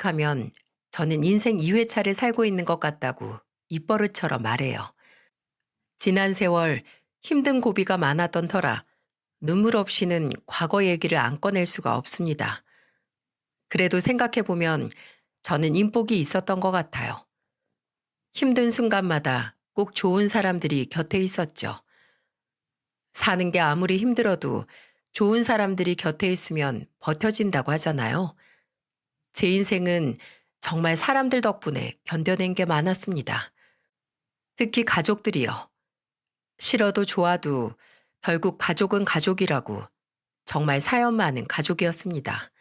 하면 저는 인생 2회차를 살고 있는 것 같다고 입버릇처럼 말해요. 지난 세월 힘든 고비가 많았던 터라 눈물 없이는 과거 얘기를 안 꺼낼 수가 없습니다. 그래도 생각해보면 저는 인복이 있었던 것 같아요. 힘든 순간마다 꼭 좋은 사람들이 곁에 있었죠. 사는 게 아무리 힘들어도 좋은 사람들이 곁에 있으면 버텨진다고 하잖아요. 제 인생은 정말 사람들 덕분에 견뎌낸 게 많았습니다. 특히 가족들이요. 싫어도 좋아도 결국 가족은 가족이라고 정말 사연 많은 가족이었습니다.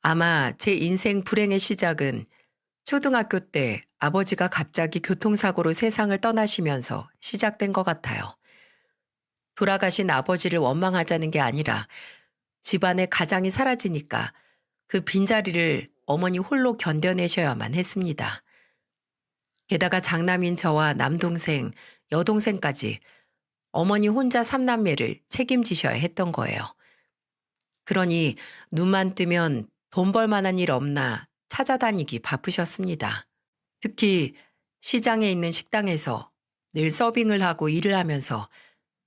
아마 제 인생 불행의 시작은 초등학교 때 아버지가 갑자기 교통사고로 세상을 떠나시면서 시작된 것 같아요. 돌아가신 아버지를 원망하자는 게 아니라 집안의 가장이 사라지니까 그 빈자리를 어머니 홀로 견뎌내셔야만 했습니다. 게다가 장남인 저와 남동생, 여동생까지 어머니 혼자 삼남매를 책임지셔야 했던 거예요. 그러니 눈만 뜨면 돈 벌 만한 일 없나 찾아다니기 바쁘셨습니다. 특히 시장에 있는 식당에서 늘 서빙을 하고 일을 하면서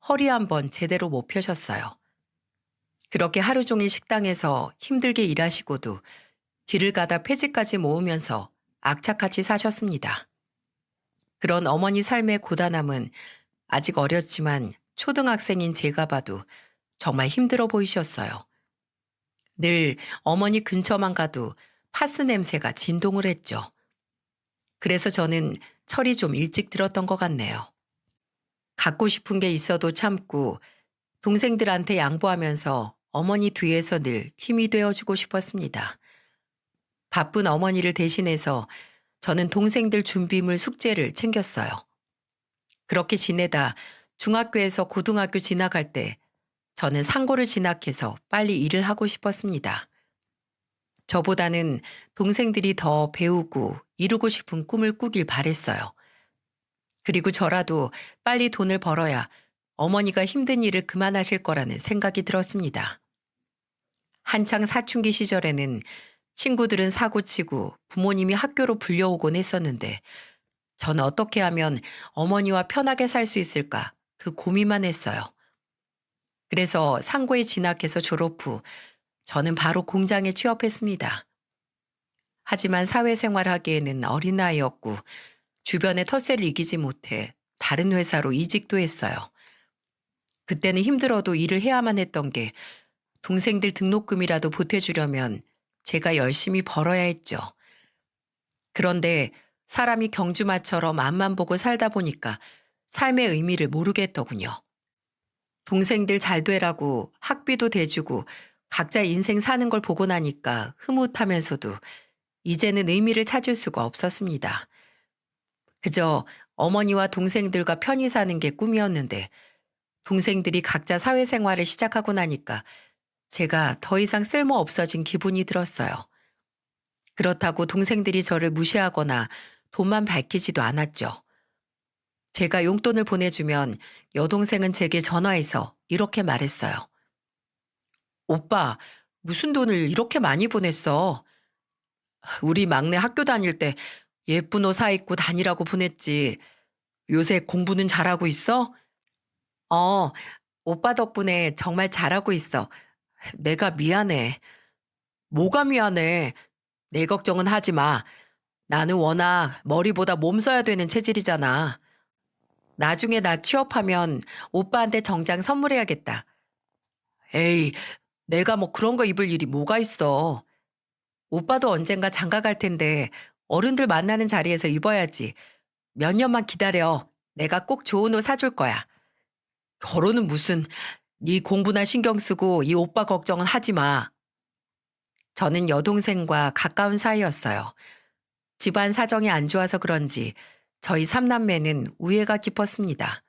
허리 한번 제대로 못 펴셨어요. 그렇게 하루 종일 식당에서 힘들게 일하시고도 길을 가다 폐지까지 모으면서 악착같이 사셨습니다. 그런 어머니 삶의 고단함은 아직 어렸지만 초등학생인 제가 봐도 정말 힘들어 보이셨어요. 늘 어머니 근처만 가도 파스 냄새가 진동을 했죠. 그래서 저는 철이 좀 일찍 들었던 것 같네요. 갖고 싶은 게 있어도 참고 동생들한테 양보하면서 어머니 뒤에서 늘 힘이 되어주고 싶었습니다. 바쁜 어머니를 대신해서 저는 동생들 준비물 숙제를 챙겼어요. 그렇게 지내다 중학교에서 고등학교 진학할 때 저는 상고를 진학해서 빨리 일을 하고 싶었습니다. 저보다는 동생들이 더 배우고 이루고 싶은 꿈을 꾸길 바랬어요. 그리고 저라도 빨리 돈을 벌어야 어머니가 힘든 일을 그만하실 거라는 생각이 들었습니다. 한창 사춘기 시절에는 친구들은 사고치고 부모님이 학교로 불려오곤 했었는데 저는 어떻게 하면 어머니와 편하게 살 수 있을까 그 고민만 했어요. 그래서 상고에 진학해서 졸업 후 저는 바로 공장에 취업했습니다. 하지만 사회생활 하기에는 어린 나이였고 주변의 텃세를 이기지 못해 다른 회사로 이직도 했어요. 그때는 힘들어도 일을 해야만 했던 게 동생들 등록금이라도 보태주려면 제가 열심히 벌어야 했죠. 그런데 사람이 경주마처럼 앞만 보고 살다 보니까 삶의 의미를 모르겠더군요. 동생들 잘 되라고 학비도 대주고 각자 인생 사는 걸 보고 나니까 흐뭇하면서도 이제는 의미를 찾을 수가 없었습니다. 그저 어머니와 동생들과 편히 사는 게 꿈이었는데 동생들이 각자 사회생활을 시작하고 나니까 제가 더 이상 쓸모 없어진 기분이 들었어요. 그렇다고 동생들이 저를 무시하거나 돈만 밝히지도 않았죠. 제가 용돈을 보내주면 여동생은 제게 전화해서 이렇게 말했어요. 오빠, 무슨 돈을 이렇게 많이 보냈어? 우리 막내 학교 다닐 때 예쁜 옷 사입고 다니라고 보냈지. 요새 공부는 잘하고 있어? 어, 오빠 덕분에 정말 잘하고 있어. 내가 미안해. 뭐가 미안해. 내 걱정은 하지 마. 나는 워낙 머리보다 몸 써야 되는 체질이잖아. 나중에 나 취업하면 오빠한테 정장 선물해야겠다. 에이, 내가 뭐 그런 거 입을 일이 뭐가 있어. 오빠도 언젠가 장가 갈 텐데 어른들 만나는 자리에서 입어야지. 몇 년만 기다려. 내가 꼭 좋은 옷 사줄 거야. 결혼은 무슨, 네 공부나 신경 쓰고 이 오빠 걱정은 하지 마. 저는 여동생과 가까운 사이였어요. 집안 사정이 안 좋아서 그런지 저희 삼남매는 우애가 깊었습니다.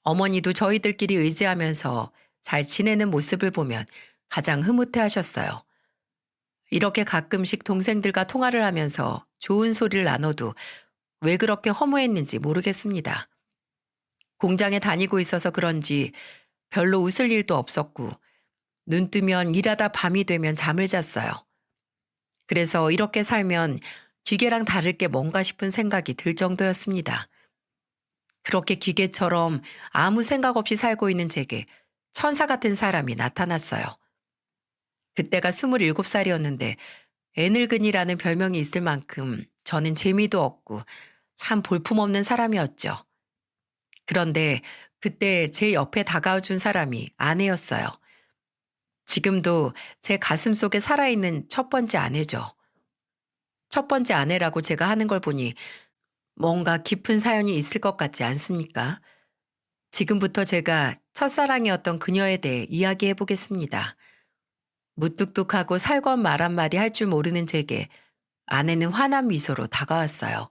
어머니도 저희들끼리 의지하면서 잘 지내는 모습을 보면 가장 흐뭇해 하셨어요. 이렇게 가끔씩 동생들과 통화를 하면서 좋은 소리를 나눠도 왜 그렇게 허무했는지 모르겠습니다. 공장에 다니고 있어서 그런지 별로 웃을 일도 없었고 눈 뜨면 일하다 밤이 되면 잠을 잤어요. 그래서 이렇게 살면 기계랑 다를 게 뭔가 싶은 생각이 들 정도였습니다. 그렇게 기계처럼 아무 생각 없이 살고 있는 제게 천사 같은 사람이 나타났어요. 그때가 27살이었는데 애늙은이라는 별명이 있을 만큼 저는 재미도 없고 참 볼품없는 사람이었죠. 그런데 그때 제 옆에 다가와준 사람이 아내였어요. 지금도 제 가슴 속에 살아있는 첫 번째 아내죠. 첫 번째 아내라고 제가 하는 걸 보니 뭔가 깊은 사연이 있을 것 같지 않습니까? 지금부터 제가 첫사랑이었던 그녀에 대해 이야기해 보겠습니다. 무뚝뚝하고 살건 말 한마디 할 줄 모르는 제게 아내는 환한 미소로 다가왔어요.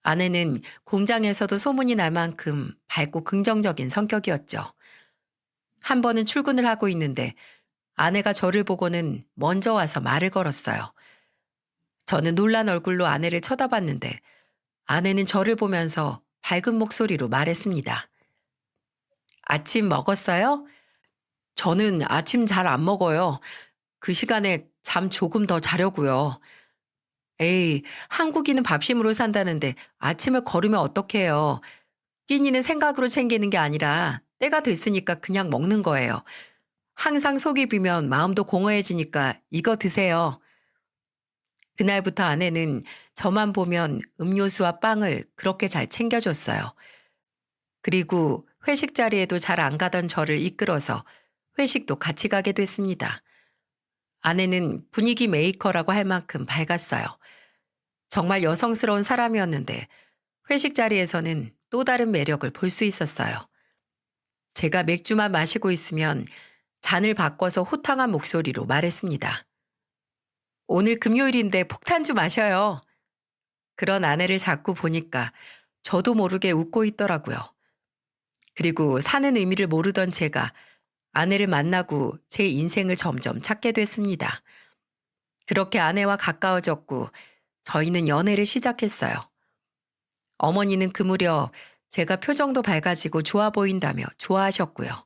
아내는 공장에서도 소문이 날 만큼 밝고 긍정적인 성격이었죠. 한 번은 출근을 하고 있는데 아내가 저를 보고는 먼저 와서 말을 걸었어요. 저는 놀란 얼굴로 아내를 쳐다봤는데 아내는 저를 보면서 밝은 목소리로 말했습니다. 아침 먹었어요? 저는 아침 잘 안 먹어요. 그 시간에 잠 조금 더 자려고요. 에이, 한국인은 밥심으로 산다는데 아침을 거르면 어떡해요. 끼니는 생각으로 챙기는 게 아니라 때가 됐으니까 그냥 먹는 거예요. 항상 속이 비면 마음도 공허해지니까 이거 드세요. 그날부터 아내는 저만 보면 음료수와 빵을 그렇게 잘 챙겨줬어요. 그리고 회식 자리에도 잘 안 가던 저를 이끌어서 회식도 같이 가게 됐습니다. 아내는 분위기 메이커라고 할 만큼 밝았어요. 정말 여성스러운 사람이었는데 회식 자리에서는 또 다른 매력을 볼 수 있었어요. 제가 맥주만 마시고 있으면 잔을 바꿔서 호탕한 목소리로 말했습니다. 오늘 금요일인데 폭탄주 마셔요. 그런 아내를 자꾸 보니까 저도 모르게 웃고 있더라고요. 그리고 사는 의미를 모르던 제가 아내를 만나고 제 인생을 점점 찾게 됐습니다. 그렇게 아내와 가까워졌고 저희는 연애를 시작했어요. 어머니는 그 무렵 제가 표정도 밝아지고 좋아 보인다며 좋아하셨고요.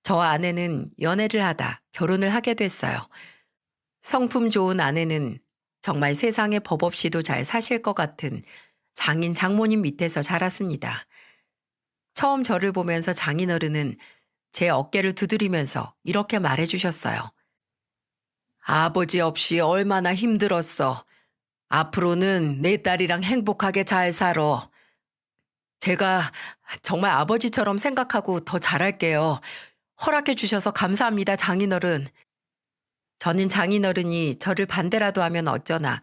저와 아내는 연애를 하다 결혼을 하게 됐어요. 성품 좋은 아내는 정말 세상에 법 없이도 잘 사실 것 같은 장인 장모님 밑에서 자랐습니다. 처음 저를 보면서 장인어른은 제 어깨를 두드리면서 이렇게 말해주셨어요. 아버지 없이 얼마나 힘들었어. 앞으로는 내 딸이랑 행복하게 잘 살아. 제가 정말 아버지처럼 생각하고 더 잘할게요. 허락해 주셔서 감사합니다, 장인어른. 저는 장인어른이 저를 반대라도 하면 어쩌나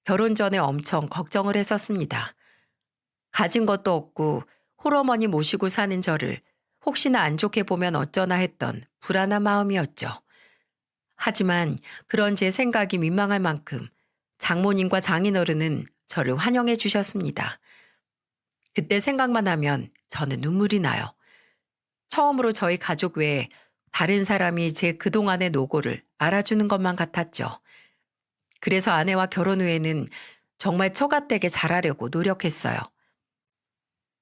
결혼 전에 엄청 걱정을 했었습니다. 가진 것도 없고 홀어머니 모시고 사는 저를 혹시나 안 좋게 보면 어쩌나 했던 불안한 마음이었죠. 하지만 그런 제 생각이 민망할 만큼 장모님과 장인어른은 저를 환영해 주셨습니다. 그때 생각만 하면 저는 눈물이 나요. 처음으로 저희 가족 외에 다른 사람이 제 그동안의 노고를 알아주는 것만 같았죠. 그래서 아내와 결혼 후에는 정말 처갓되게 잘하려고 노력했어요.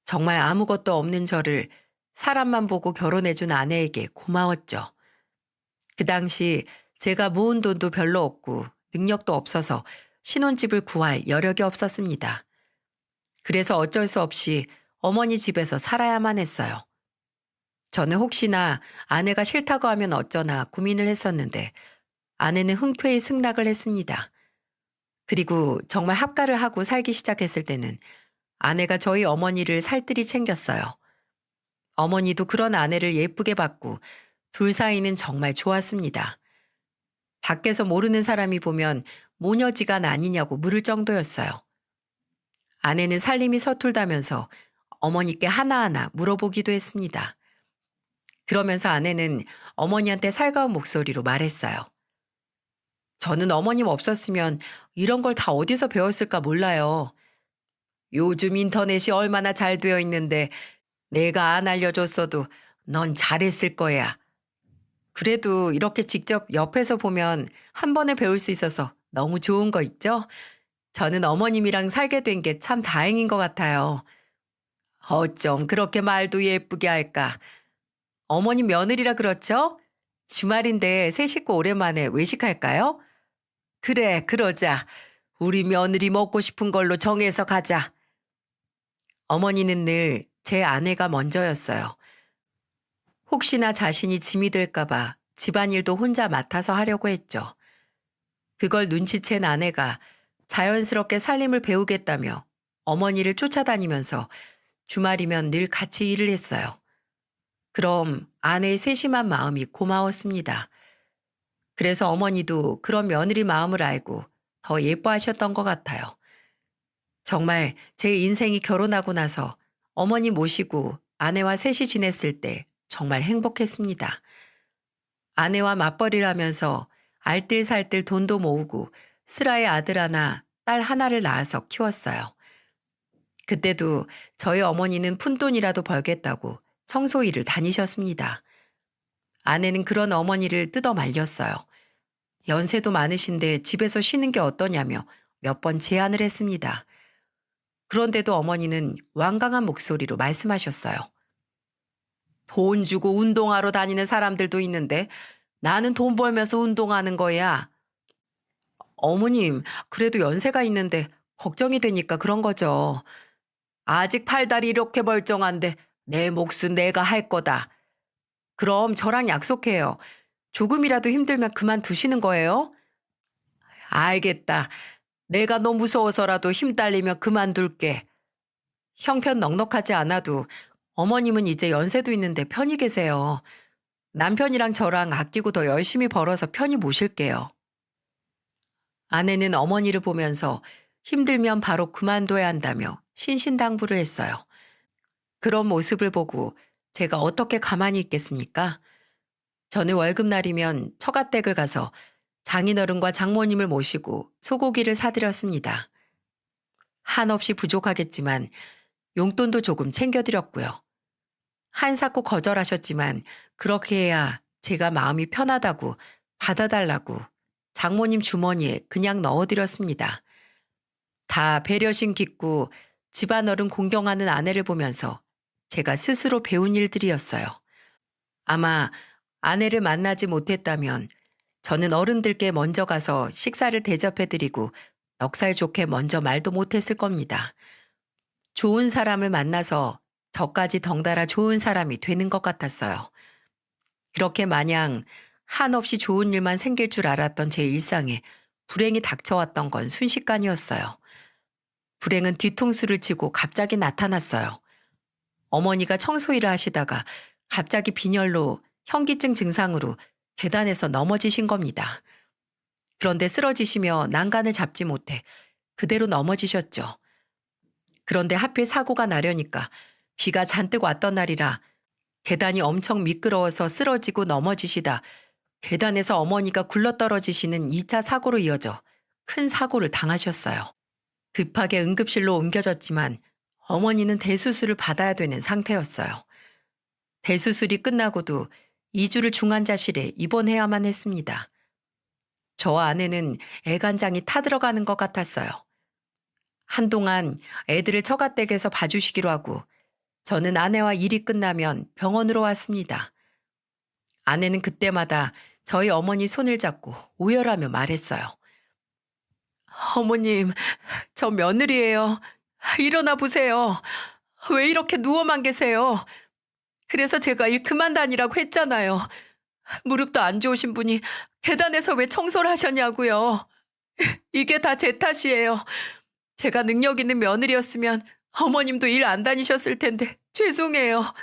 정말 아무것도 없는 저를 사람만 보고 결혼해준 아내에게 고마웠죠. 그 당시 제가 모은 돈도 별로 없고 능력도 없어서 신혼집을 구할 여력이 없었습니다. 그래서 어쩔 수 없이 어머니 집에서 살아야만 했어요. 저는 혹시나 아내가 싫다고 하면 어쩌나 고민을 했었는데 아내는 흔쾌히 승낙을 했습니다. 그리고 정말 합가를 하고 살기 시작했을 때는 아내가 저희 어머니를 살뜰히 챙겼어요. 어머니도 그런 아내를 예쁘게 봤고 둘 사이는 정말 좋았습니다. 밖에서 모르는 사람이 보면 모녀지간 아니냐고 물을 정도였어요. 아내는 살림이 서툴다면서 어머니께 하나하나 물어보기도 했습니다. 그러면서 아내는 어머니한테 살가운 목소리로 말했어요. 저는 어머님 없었으면 이런 걸 다 어디서 배웠을까 몰라요. 요즘 인터넷이 얼마나 잘 되어 있는데 내가 안 알려줬어도 넌 잘했을 거야. 그래도 이렇게 직접 옆에서 보면 한 번에 배울 수 있어서 너무 좋은 거 있죠? 저는 어머님이랑 살게 된 게 참 다행인 것 같아요. 어쩜 그렇게 말도 예쁘게 할까? 어머님 며느리라 그렇죠? 주말인데 새 식구 오랜만에 외식할까요? 그래, 그러자. 우리 며느리 먹고 싶은 걸로 정해서 가자. 어머니는 늘 제 아내가 먼저였어요. 혹시나 자신이 짐이 될까봐 집안일도 혼자 맡아서 하려고 했죠. 그걸 눈치챈 아내가 자연스럽게 살림을 배우겠다며 어머니를 쫓아다니면서 주말이면 늘 같이 일을 했어요. 그럼 아내의 세심한 마음이 고마웠습니다. 그래서 어머니도 그런 며느리 마음을 알고 더 예뻐하셨던 것 같아요. 정말 제 인생이 결혼하고 나서 어머니 모시고 아내와 셋이 지냈을 때 정말 행복했습니다. 아내와 맞벌이를 하면서 알뜰살뜰 돈도 모으고 슬아의 아들 하나, 딸 하나를 낳아서 키웠어요. 그때도 저희 어머니는 푼돈이라도 벌겠다고 청소일을 다니셨습니다. 아내는 그런 어머니를 뜯어 말렸어요. 연세도 많으신데 집에서 쉬는 게 어떠냐며 몇 번 제안을 했습니다. 그런데도 어머니는 완강한 목소리로 말씀하셨어요. 돈 주고 운동하러 다니는 사람들도 있는데 나는 돈 벌면서 운동하는 거야. 어머님, 그래도 연세가 있는데 걱정이 되니까 그런 거죠. 아직 팔다리 이렇게 멀쩡한데 내 몫은 내가 할 거다. 그럼 저랑 약속해요. 조금이라도 힘들면 그만두시는 거예요? 알겠다. 내가 너 무서워서라도 힘 딸리면 그만둘게. 형편 넉넉하지 않아도 어머님은 이제 연세도 있는데 편히 계세요. 남편이랑 저랑 아끼고 더 열심히 벌어서 편히 모실게요. 아내는 어머니를 보면서 힘들면 바로 그만둬야 한다며 신신당부를 했어요. 그런 모습을 보고 제가 어떻게 가만히 있겠습니까? 저는 월급날이면 처가댁을 가서 장인어른과 장모님을 모시고 소고기를 사드렸습니다. 한없이 부족하겠지만 용돈도 조금 챙겨드렸고요. 한사코 거절하셨지만 그렇게 해야 제가 마음이 편하다고 받아달라고 장모님 주머니에 그냥 넣어드렸습니다. 다 배려심 깊고 집안어른 공경하는 아내를 보면서 제가 스스로 배운 일들이었어요. 아마 아내를 만나지 못했다면 저는 어른들께 먼저 가서 식사를 대접해드리고 넉살 좋게 먼저 말도 못했을 겁니다. 좋은 사람을 만나서 저까지 덩달아 좋은 사람이 되는 것 같았어요. 그렇게 마냥 한없이 좋은 일만 생길 줄 알았던 제 일상에 불행이 닥쳐왔던 건 순식간이었어요. 불행은 뒤통수를 치고 갑자기 나타났어요. 어머니가 청소일을 하시다가 갑자기 빈혈로 현기증 증상으로 계단에서 넘어지신 겁니다. 그런데 쓰러지시며 난간을 잡지 못해 그대로 넘어지셨죠. 그런데 하필 사고가 나려니까 비가 잔뜩 왔던 날이라 계단이 엄청 미끄러워서 쓰러지고 넘어지시다 계단에서 어머니가 굴러떨어지시는 2차 사고로 이어져 큰 사고를 당하셨어요. 급하게 응급실로 옮겨졌지만 어머니는 대수술을 받아야 되는 상태였어요. 대수술이 끝나고도 2주를 중환자실에 입원해야만 했습니다. 저와 아내는 애간장이 타들어가는 것 같았어요. 한동안 애들을 처가댁에서 봐주시기로 하고 저는 아내와 일이 끝나면 병원으로 왔습니다. 아내는 그때마다 저희 어머니 손을 잡고 오열하며 말했어요. 어머님, 저 며느리예요. 일어나 보세요. 왜 이렇게 누워만 계세요? 그래서 제가 일 그만 다니라고 했잖아요. 무릎도 안 좋으신 분이 계단에서 왜 청소를 하셨냐고요. 이게 다 제 탓이에요. 제가 능력 있는 며느리였으면 어머님도 일 안 다니셨을 텐데 죄송해요.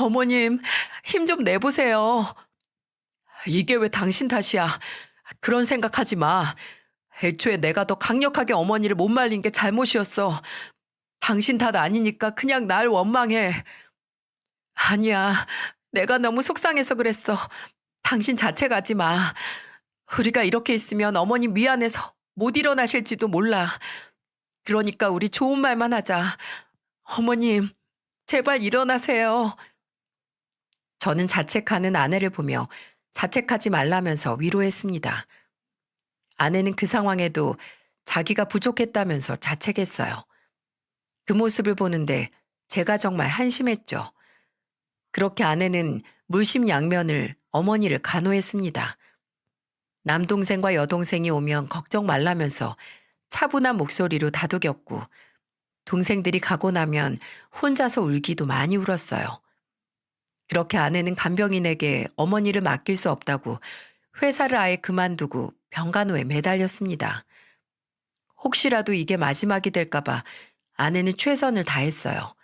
어머님, 힘 좀 내보세요. 이게 왜 당신 탓이야. 그런 생각하지 마. 애초에 내가 더 강력하게 어머니를 못 말린 게 잘못이었어. 당신 탓 아니니까 그냥 날 원망해. 아니야. 내가 너무 속상해서 그랬어. 당신 자책 하지 마. 우리가 이렇게 있으면 어머님 미안해서 못 일어나실지도 몰라. 그러니까 우리 좋은 말만 하자. 어머님, 제발 일어나세요. 저는 자책하는 아내를 보며 자책하지 말라면서 위로했습니다. 아내는 그 상황에도 자기가 부족했다면서 자책했어요. 그 모습을 보는데 제가 정말 한심했죠. 그렇게 아내는 물심양면을 어머니를 간호했습니다. 남동생과 여동생이 오면 걱정 말라면서 차분한 목소리로 다독였고, 동생들이 가고 나면 혼자서 울기도 많이 울었어요. 그렇게 아내는 간병인에게 어머니를 맡길 수 없다고 회사를 아예 그만두고 병간호에 매달렸습니다. 혹시라도 이게 마지막이 될까봐 아내는 최선을 다했어요.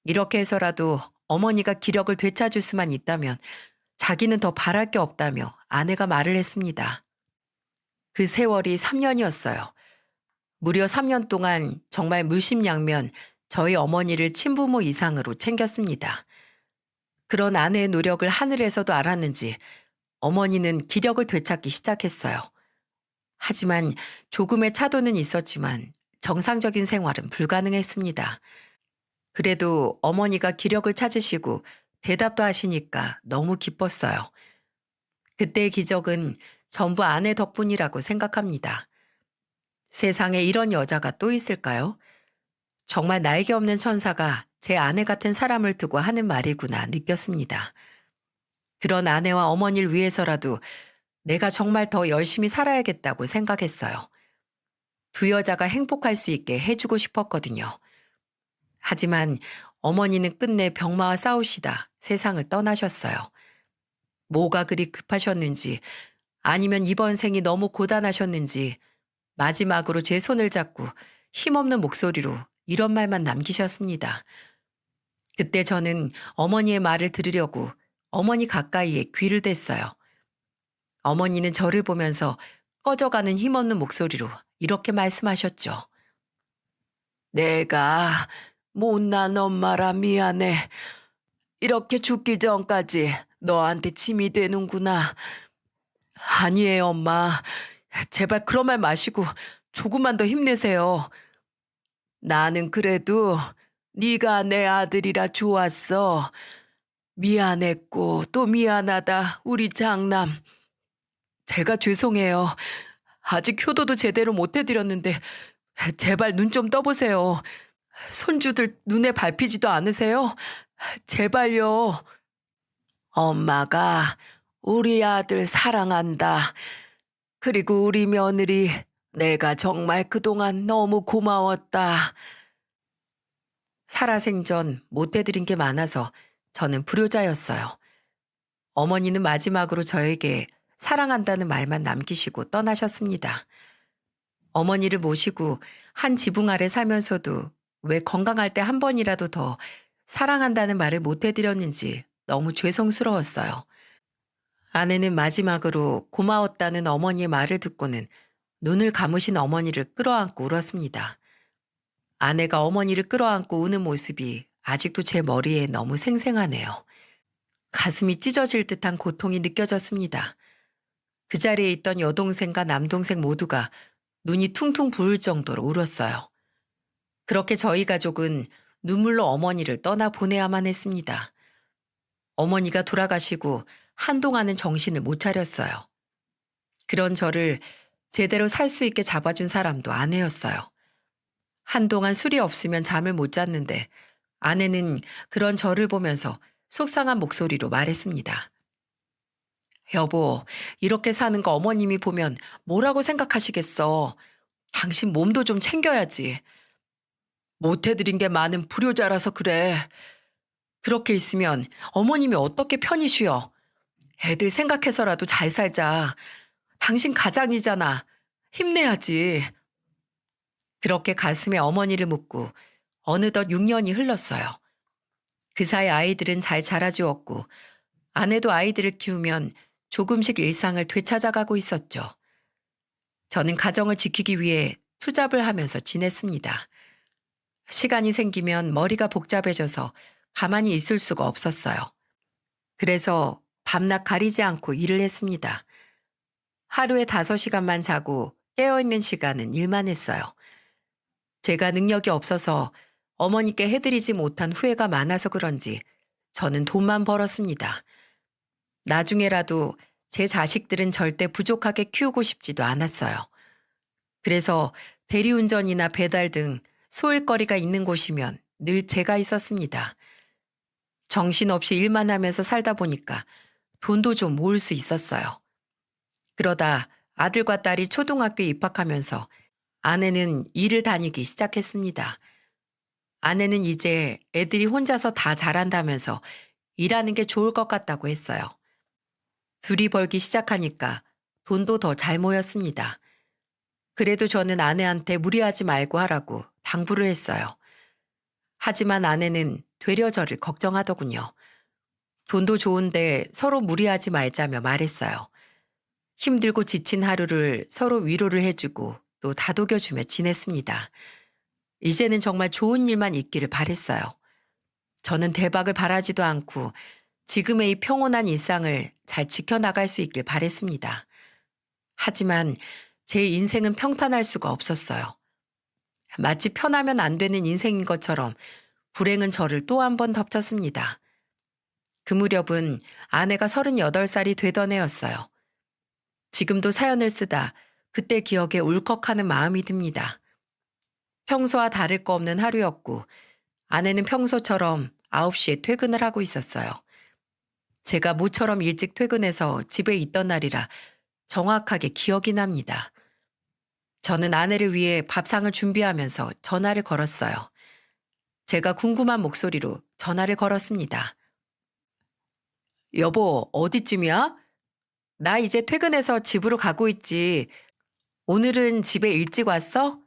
이렇게 해서라도 어머니가 기력을 되찾을 수만 있다면 자기는 더 바랄 게 없다며 아내가 말을 했습니다. 그 세월이 3년이었어요. 무려 3년 동안 정말 물심양면 저희 어머니를 친부모 이상으로 챙겼습니다. 그런 아내의 노력을 하늘에서도 알았는지 어머니는 기력을 되찾기 시작했어요. 하지만 조금의 차도는 있었지만 정상적인 생활은 불가능했습니다. 그래도 어머니가 기력을 찾으시고 대답도 하시니까 너무 기뻤어요. 그때의 기적은 전부 아내 덕분이라고 생각합니다. 세상에 이런 여자가 또 있을까요? 정말 날개 없는 천사가 제 아내 같은 사람을 두고 하는 말이구나 느꼈습니다. 그런 아내와 어머니를 위해서라도 내가 정말 더 열심히 살아야겠다고 생각했어요. 두 여자가 행복할 수 있게 해주고 싶었거든요. 하지만 어머니는 끝내 병마와 싸우시다 세상을 떠나셨어요. 뭐가 그리 급하셨는지 아니면 이번 생이 너무 고단하셨는지 마지막으로 제 손을 잡고 힘없는 목소리로 이런 말만 남기셨습니다. 그때 저는 어머니의 말을 들으려고 어머니 가까이에 귀를 댔어요. 어머니는 저를 보면서 꺼져가는 힘없는 목소리로 이렇게 말씀하셨죠. 내가 못난 엄마라 미안해. 이렇게 죽기 전까지 너한테 짐이 되는구나. 아니에요, 엄마. 제발 그런 말 마시고 조금만 더 힘내세요. 나는 그래도 네가 내 아들이라 좋았어. 미안했고 또 미안하다, 우리 장남. 제가 죄송해요. 아직 효도도 제대로 못 해드렸는데 제발 눈 좀 떠보세요. 손주들 눈에 밟히지도 않으세요? 제발요. 엄마가 우리 아들 사랑한다. 그리고 우리 며느리 내가 정말 그동안 너무 고마웠다. 살아생전 못 해드린 게 많아서 저는 불효자였어요. 어머니는 마지막으로 저에게 사랑한다는 말만 남기시고 떠나셨습니다. 어머니를 모시고 한 지붕 아래 살면서도 왜 건강할 때 한 번이라도 더 사랑한다는 말을 못 해드렸는지 너무 죄송스러웠어요. 아내는 마지막으로 고마웠다는 어머니의 말을 듣고는 눈을 감으신 어머니를 끌어안고 울었습니다. 아내가 어머니를 끌어안고 우는 모습이 아직도 제 머리에 너무 생생하네요. 가슴이 찢어질 듯한 고통이 느껴졌습니다. 그 자리에 있던 여동생과 남동생 모두가 눈이 퉁퉁 부을 정도로 울었어요. 그렇게 저희 가족은 눈물로 어머니를 떠나보내야만 했습니다. 어머니가 돌아가시고 한동안은 정신을 못 차렸어요. 그런 저를 제대로 살 수 있게 잡아준 사람도 아내였어요. 한동안 술이 없으면 잠을 못 잤는데 아내는 그런 저를 보면서 속상한 목소리로 말했습니다. 여보, 이렇게 사는 거 어머님이 보면 뭐라고 생각하시겠어. 당신 몸도 좀 챙겨야지. 못 해드린 게 많은 불효자라서 그래. 그렇게 있으면 어머님이 어떻게 편히 쉬어. 애들 생각해서라도 잘 살자. 당신 가장이잖아. 힘내야지. 그렇게 가슴에 어머니를 묻고 어느덧 6년이 흘렀어요. 그 사이 아이들은 잘 자라주었고 아내도 아이들을 키우면 조금씩 일상을 되찾아가고 있었죠. 저는 가정을 지키기 위해 투잡을 하면서 지냈습니다. 시간이 생기면 머리가 복잡해져서 가만히 있을 수가 없었어요. 그래서 밤낮 가리지 않고 일을 했습니다. 하루에 5시간만 자고 깨어있는 시간은 일만 했어요. 제가 능력이 없어서 어머니께 해드리지 못한 후회가 많아서 그런지 저는 돈만 벌었습니다. 나중에라도 제 자식들은 절대 부족하게 키우고 싶지도 않았어요. 그래서 대리운전이나 배달 등 소일거리가 있는 곳이면 늘 제가 있었습니다. 정신없이 일만 하면서 살다 보니까 돈도 좀 모을 수 있었어요. 그러다 아들과 딸이 초등학교에 입학하면서 아내는 일을 다니기 시작했습니다. 아내는 이제 애들이 혼자서 다 잘한다면서 일하는 게 좋을 것 같다고 했어요. 둘이 벌기 시작하니까 돈도 더 잘 모였습니다. 그래도 저는 아내한테 무리하지 말고 하라고 당부를 했어요. 하지만 아내는 되려 저를 걱정하더군요. 돈도 좋은데 서로 무리하지 말자며 말했어요. 힘들고 지친 하루를 서로 위로를 해주고 또 다독여주며 지냈습니다. 이제는 정말 좋은 일만 있기를 바랬어요. 저는 대박을 바라지도 않고 지금의 이 평온한 일상을 잘 지켜나갈 수 있길 바랬습니다. 하지만 제 인생은 평탄할 수가 없었어요. 마치 편하면 안 되는 인생인 것처럼 불행은 저를 또 한 번 덮쳤습니다. 그 무렵은 아내가 38살이 되던 해였어요. 지금도 사연을 쓰다 그때 기억에 울컥하는 마음이 듭니다. 평소와 다를 거 없는 하루였고 아내는 평소처럼 9시에 퇴근을 하고 있었어요. 제가 모처럼 일찍 퇴근해서 집에 있던 날이라 정확하게 기억이 납니다. 저는 아내를 위해 밥상을 준비하면서 전화를 걸었어요. 제가 궁금한 목소리로 전화를 걸었습니다. 여보, 어디쯤이야? 나 이제 퇴근해서 집으로 가고 있지. 오늘은 집에 일찍 왔어?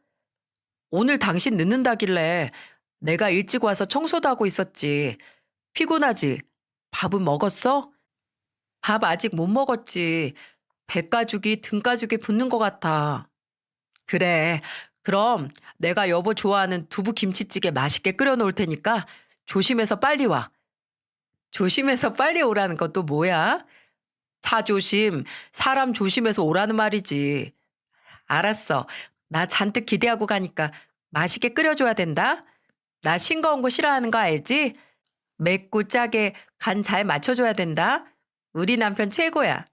오늘 당신 늦는다길래 내가 일찍 와서 청소도 하고 있었지. 피곤하지? 밥은 먹었어? 밥 아직 못 먹었지. 배가죽이 등가죽에 붙는 것 같아. 그래. 그럼 내가 여보 좋아하는 두부 김치찌개 맛있게 끓여 놓을 테니까 조심해서 빨리 와. 조심해서 빨리 오라는 건 또 뭐야? 차 조심, 사람 조심해서 오라는 말이지. 알았어. 나 잔뜩 기대하고 가니까 맛있게 끓여줘야 된다. 나 싱거운 거 싫어하는 거 알지? 맵고 짜게 간 잘 맞춰줘야 된다. 우리 남편 최고야.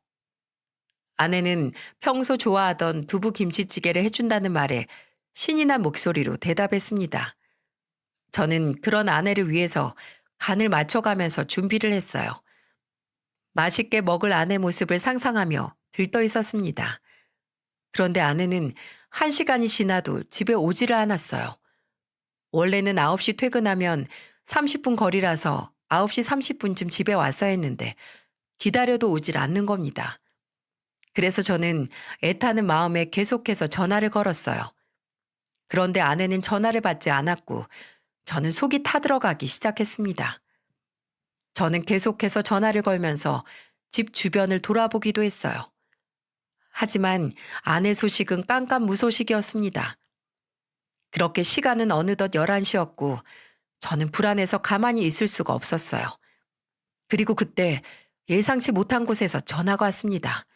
아내는 평소 좋아하던 두부 김치찌개를 해준다는 말에 신이 난 목소리로 대답했습니다. 저는 그런 아내를 위해서 간을 맞춰가면서 준비를 했어요. 맛있게 먹을 아내 모습을 상상하며 들떠 있었습니다. 그런데 아내는 1시간이 지나도 집에 오지를 않았어요. 원래는 9시 퇴근하면 30분 거리라서 9시 30분쯤 집에 왔어야 했는데 기다려도 오질 않는 겁니다. 그래서 저는 애타는 마음에 계속해서 전화를 걸었어요. 그런데 아내는 전화를 받지 않았고 저는 속이 타들어가기 시작했습니다. 저는 계속해서 전화를 걸면서 집 주변을 돌아보기도 했어요. 하지만 아내 소식은 깜깜무소식이었습니다. 그렇게 시간은 어느덧 11시였고 저는 불안해서 가만히 있을 수가 없었어요. 그리고 그때 예상치 못한 곳에서 전화가 왔습니다.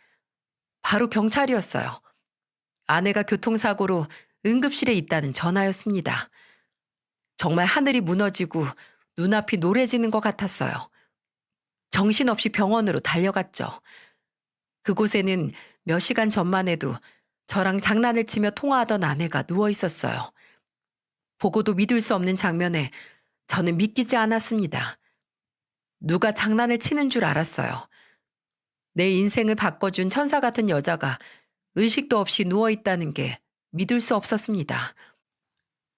바로 경찰이었어요. 아내가 교통사고로 응급실에 있다는 전화였습니다. 정말 하늘이 무너지고 눈앞이 노래지는 것 같았어요. 정신없이 병원으로 달려갔죠. 그곳에는 몇 시간 전만 해도 저랑 장난을 치며 통화하던 아내가 누워 있었어요. 보고도 믿을 수 없는 장면에 저는 믿기지 않았습니다. 누가 장난을 치는 줄 알았어요. 내 인생을 바꿔준 천사 같은 여자가 의식도 없이 누워 있다는 게 믿을 수 없었습니다.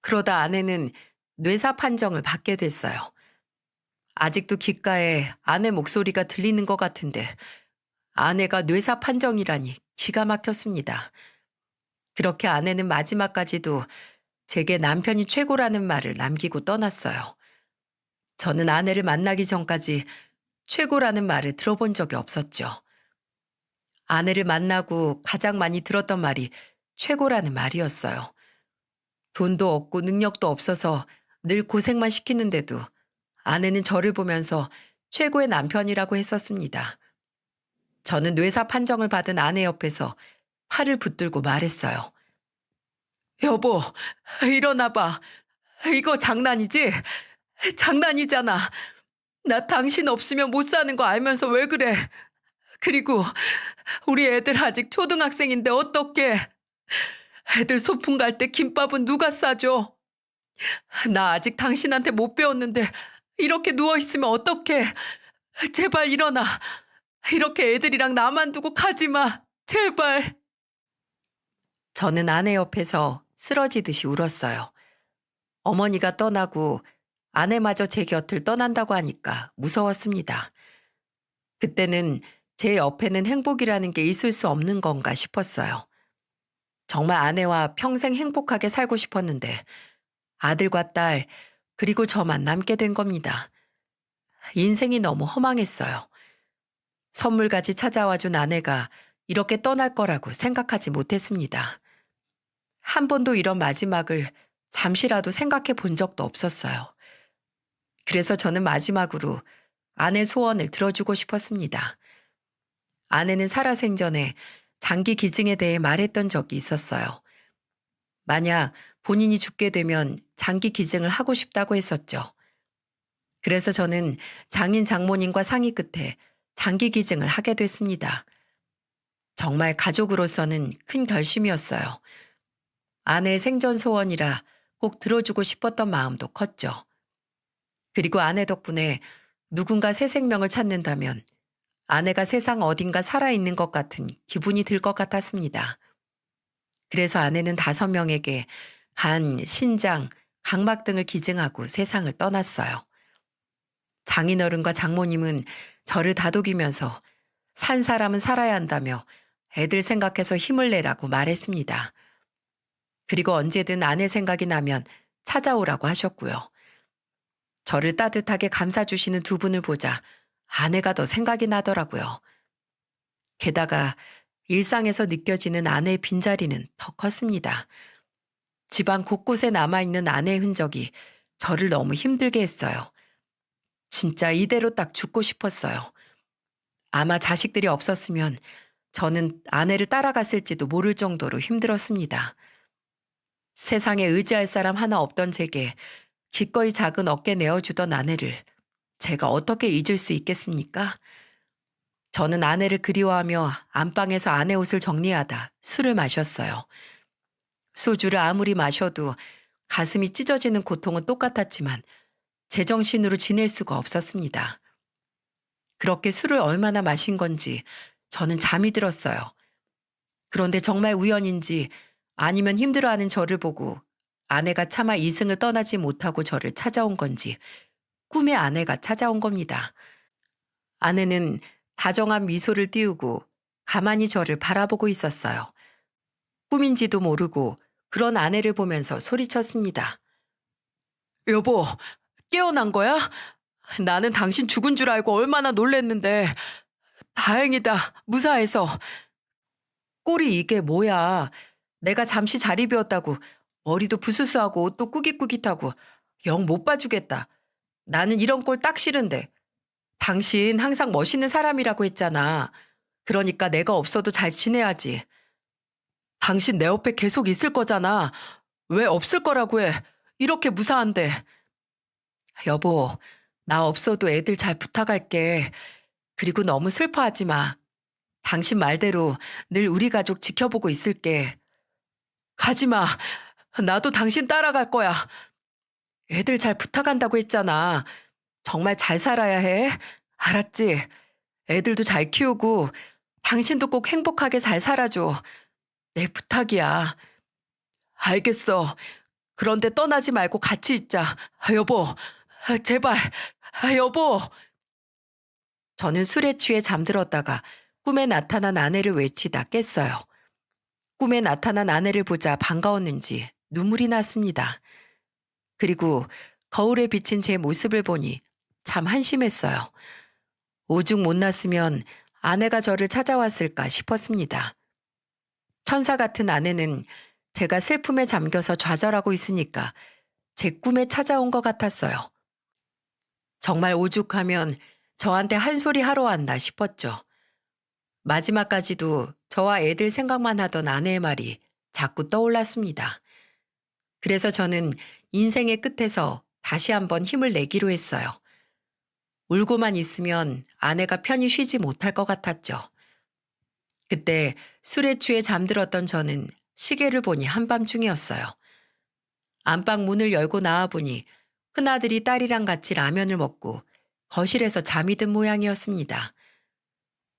그러다 아내는 뇌사 판정을 받게 됐어요. 아직도 귓가에 아내 목소리가 들리는 것 같은데 아내가 뇌사 판정이라니 기가 막혔습니다. 그렇게 아내는 마지막까지도 제게 남편이 최고라는 말을 남기고 떠났어요. 저는 아내를 만나기 전까지 최고라는 말을 들어본 적이 없었죠. 아내를 만나고 가장 많이 들었던 말이 최고라는 말이었어요. 돈도 없고 능력도 없어서 늘 고생만 시키는데도 아내는 저를 보면서 최고의 남편이라고 했었습니다. 저는 뇌사 판정을 받은 아내 옆에서 팔을 붙들고 말했어요. 여보, 일어나봐. 이거 장난이지? 장난이잖아. 나 당신 없으면 못 사는 거 알면서 왜 그래? 그리고 우리 애들 아직 초등학생인데 어떡해? 애들 소풍 갈 때 김밥은 누가 싸줘? 나 아직 당신한테 못 배웠는데 이렇게 누워있으면 어떡해? 제발 일어나. 이렇게 애들이랑 나만 두고 가지 마. 제발. 저는 아내 옆에서 쓰러지듯이 울었어요. 어머니가 떠나고 아내마저 제 곁을 떠난다고 하니까 무서웠습니다. 그때는 제 옆에는 행복이라는 게 있을 수 없는 건가 싶었어요. 정말 아내와 평생 행복하게 살고 싶었는데 아들과 딸, 그리고 저만 남게 된 겁니다. 인생이 너무 허망했어요. 선물까지 찾아와준 아내가 이렇게 떠날 거라고 생각하지 못했습니다. 한 번도 이런 마지막을 잠시라도 생각해 본 적도 없었어요. 그래서 저는 마지막으로 아내 소원을 들어주고 싶었습니다. 아내는 살아생전에 장기 기증에 대해 말했던 적이 있었어요. 만약 본인이 죽게 되면 장기 기증을 하고 싶다고 했었죠. 그래서 저는 장인 장모님과 상의 끝에 장기 기증을 하게 됐습니다. 정말 가족으로서는 큰 결심이었어요. 아내의 생전 소원이라 꼭 들어주고 싶었던 마음도 컸죠. 그리고 아내 덕분에 누군가 새 생명을 찾는다면 아내가 세상 어딘가 살아있는 것 같은 기분이 들 것 같았습니다. 그래서 아내는 5명에게 간, 신장, 각막 등을 기증하고 세상을 떠났어요. 장인어른과 장모님은 저를 다독이면서 산 사람은 살아야 한다며 애들 생각해서 힘을 내라고 말했습니다. 그리고 언제든 아내 생각이 나면 찾아오라고 하셨고요. 저를 따뜻하게 감싸주시는 두 분을 보자 아내가 더 생각이 나더라고요. 게다가 일상에서 느껴지는 아내의 빈자리는 더 컸습니다. 집안 곳곳에 남아있는 아내의 흔적이 저를 너무 힘들게 했어요. 진짜 이대로 딱 죽고 싶었어요. 아마 자식들이 없었으면 저는 아내를 따라갔을지도 모를 정도로 힘들었습니다. 세상에 의지할 사람 하나 없던 제게 기꺼이 작은 어깨 내어주던 아내를 제가 어떻게 잊을 수 있겠습니까? 저는 아내를 그리워하며 안방에서 아내 옷을 정리하다 술을 마셨어요. 소주를 아무리 마셔도 가슴이 찢어지는 고통은 똑같았지만 제정신으로 지낼 수가 없었습니다. 그렇게 술을 얼마나 마신 건지 저는 잠이 들었어요. 그런데 정말 우연인지 아니면 힘들어하는 저를 보고 아내가 차마 이승을 떠나지 못하고 저를 찾아온 건지 꿈의 아내가 찾아온 겁니다. 아내는 다정한 미소를 띄우고 가만히 저를 바라보고 있었어요. 꿈인지도 모르고 그런 아내를 보면서 소리쳤습니다. 여보, 깨어난 거야? 나는 당신 죽은 줄 알고 얼마나 놀랬는데. 다행이다, 무사해서. 꼴이 이게 뭐야. 내가 잠시 자리 비웠다고 머리도 부스스하고 옷도 꾸깃꾸깃하고 영 못 봐주겠다. 나는 이런 꼴 딱 싫은데. 당신 항상 멋있는 사람이라고 했잖아. 그러니까 내가 없어도 잘 지내야지. 당신 내 옆에 계속 있을 거잖아. 왜 없을 거라고 해. 이렇게 무사한데. 여보, 나 없어도 애들 잘 부탁할게. 그리고 너무 슬퍼하지 마. 당신 말대로 늘 우리 가족 지켜보고 있을게. 가지 마. 나도 당신 따라갈 거야. 애들 잘 부탁한다고 했잖아. 정말 잘 살아야 해. 알았지? 애들도 잘 키우고 당신도 꼭 행복하게 잘 살아줘. 내 부탁이야. 알겠어. 그런데 떠나지 말고 같이 있자. 여보, 제발. 여보. 저는 술에 취해 잠들었다가 꿈에 나타난 아내를 외치다 깼어요. 꿈에 나타난 아내를 보자 반가웠는지 눈물이 났습니다. 그리고 거울에 비친 제 모습을 보니 참 한심했어요. 오죽 못났으면 아내가 저를 찾아왔을까 싶었습니다. 천사 같은 아내는 제가 슬픔에 잠겨서 좌절하고 있으니까 제 꿈에 찾아온 것 같았어요. 정말 오죽하면 저한테 한 소리 하러 왔나 싶었죠. 마지막까지도 저와 애들 생각만 하던 아내의 말이 자꾸 떠올랐습니다. 그래서 저는 인생의 끝에서 다시 한번 힘을 내기로 했어요. 울고만 있으면 아내가 편히 쉬지 못할 것 같았죠. 그때 술에 취해 잠들었던 저는 시계를 보니 한밤중이었어요. 안방 문을 열고 나와보니 큰아들이 딸이랑 같이 라면을 먹고 거실에서 잠이 든 모양이었습니다.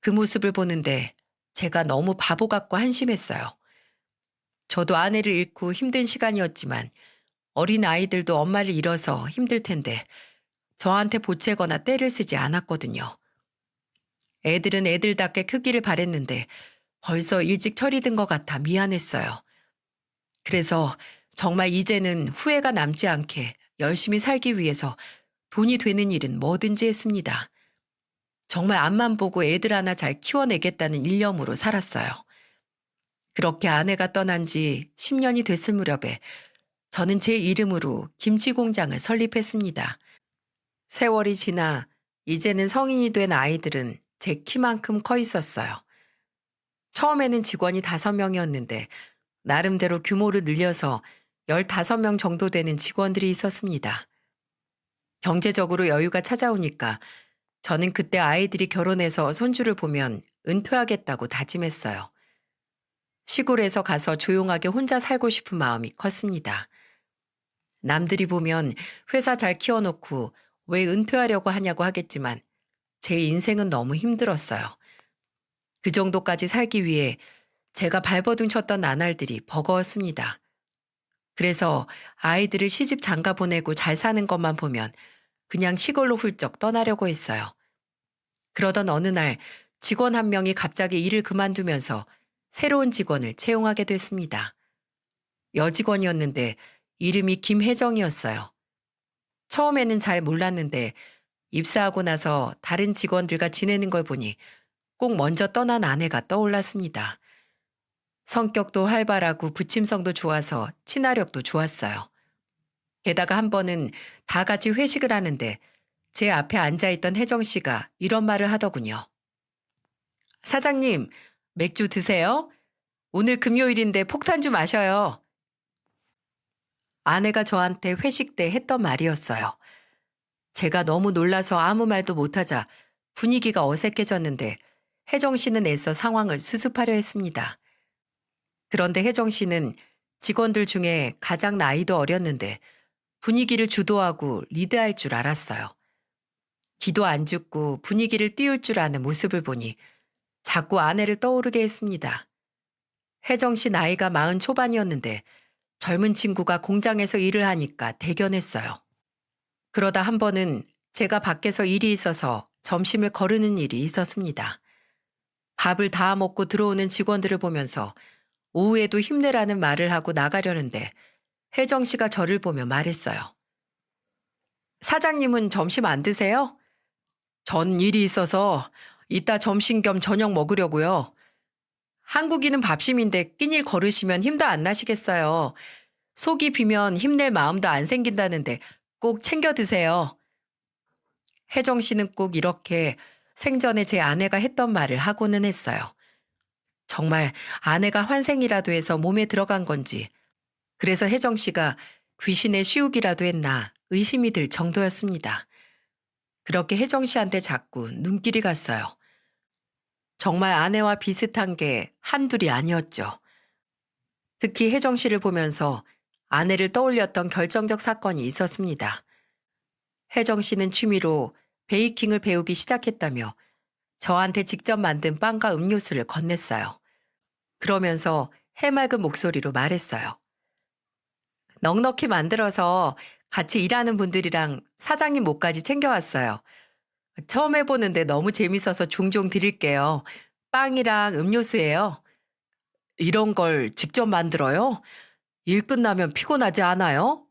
그 모습을 보는데 제가 너무 바보 같고 한심했어요. 저도 아내를 잃고 힘든 시간이었지만 어린 아이들도 엄마를 잃어서 힘들 텐데 저한테 보채거나 때를 쓰지 않았거든요. 애들은 애들답게 크기를 바랬는데 벌써 일찍 철이 든 것 같아 미안했어요. 그래서 정말 이제는 후회가 남지 않게 열심히 살기 위해서 돈이 되는 일은 뭐든지 했습니다. 정말 앞만 보고 애들 하나 잘 키워내겠다는 일념으로 살았어요. 그렇게 아내가 떠난 지 10년이 됐을 무렵에 저는 제 이름으로 김치 공장을 설립했습니다. 세월이 지나 이제는 성인이 된 아이들은 제 키만큼 커 있었어요. 처음에는 직원이 5명이었는데 나름대로 규모를 늘려서 15명 정도 되는 직원들이 있었습니다. 경제적으로 여유가 찾아오니까 저는 그때 아이들이 결혼해서 손주를 보면 은퇴하겠다고 다짐했어요. 시골에서 가서 조용하게 혼자 살고 싶은 마음이 컸습니다. 남들이 보면 회사 잘 키워놓고 왜 은퇴하려고 하냐고 하겠지만 제 인생은 너무 힘들었어요. 그 정도까지 살기 위해 제가 발버둥 쳤던 나날들이 버거웠습니다. 그래서 아이들을 시집 장가 보내고 잘 사는 것만 보면 그냥 시골로 훌쩍 떠나려고 했어요. 그러던 어느 날 직원 한 명이 갑자기 일을 그만두면서 새로운 직원을 채용하게 됐습니다. 여직원이었는데 이름이 김혜정이었어요. 처음에는 잘 몰랐는데 입사하고 나서 다른 직원들과 지내는 걸 보니 꼭 먼저 떠난 아내가 떠올랐습니다. 성격도 활발하고 부침성도 좋아서 친화력도 좋았어요. 게다가 한 번은 다 같이 회식을 하는데 제 앞에 앉아있던 혜정 씨가 이런 말을 하더군요. 사장님, 맥주 드세요? 오늘 금요일인데 폭탄 좀 마셔요. 아내가 저한테 회식 때 했던 말이었어요. 제가 너무 놀라서 아무 말도 못하자 분위기가 어색해졌는데 혜정 씨는 애써 상황을 수습하려 했습니다. 그런데 혜정 씨는 직원들 중에 가장 나이도 어렸는데 분위기를 주도하고 리드할 줄 알았어요. 기도 안 죽고 분위기를 띄울 줄 아는 모습을 보니 자꾸 아내를 떠오르게 했습니다. 혜정 씨 나이가 40 초반이었는데 젊은 친구가 공장에서 일을 하니까 대견했어요. 그러다 한 번은 제가 밖에서 일이 있어서 점심을 거르는 일이 있었습니다. 밥을 다 먹고 들어오는 직원들을 보면서 오후에도 힘내라는 말을 하고 나가려는데 혜정 씨가 저를 보며 말했어요. 사장님은 점심 안 드세요? 전 일이 있어서 이따 점심 겸 저녁 먹으려고요. 한국인은 밥심인데 끼니를 거르시면 힘도 안 나시겠어요. 속이 비면 힘낼 마음도 안 생긴다는데 꼭 챙겨 드세요. 혜정 씨는 꼭 이렇게 생전에 제 아내가 했던 말을 하고는 했어요. 정말 아내가 환생이라도 해서 몸에 들어간 건지, 그래서 혜정 씨가 귀신의 시욱이라도 했나 의심이 들 정도였습니다. 그렇게 혜정 씨한테 자꾸 눈길이 갔어요. 정말 아내와 비슷한 게 한둘이 아니었죠. 특히 혜정 씨를 보면서 아내를 떠올렸던 결정적 사건이 있었습니다. 혜정 씨는 취미로 베이킹을 배우기 시작했다며 저한테 직접 만든 빵과 음료수를 건넸어요. 그러면서 해맑은 목소리로 말했어요. 넉넉히 만들어서 같이 일하는 분들이랑 사장님 목까지 챙겨왔어요. 처음 해보는데 너무 재밌어서 종종 드릴게요. 빵이랑 음료수예요. 이런 걸 직접 만들어요? 일 끝나면 피곤하지 않아요?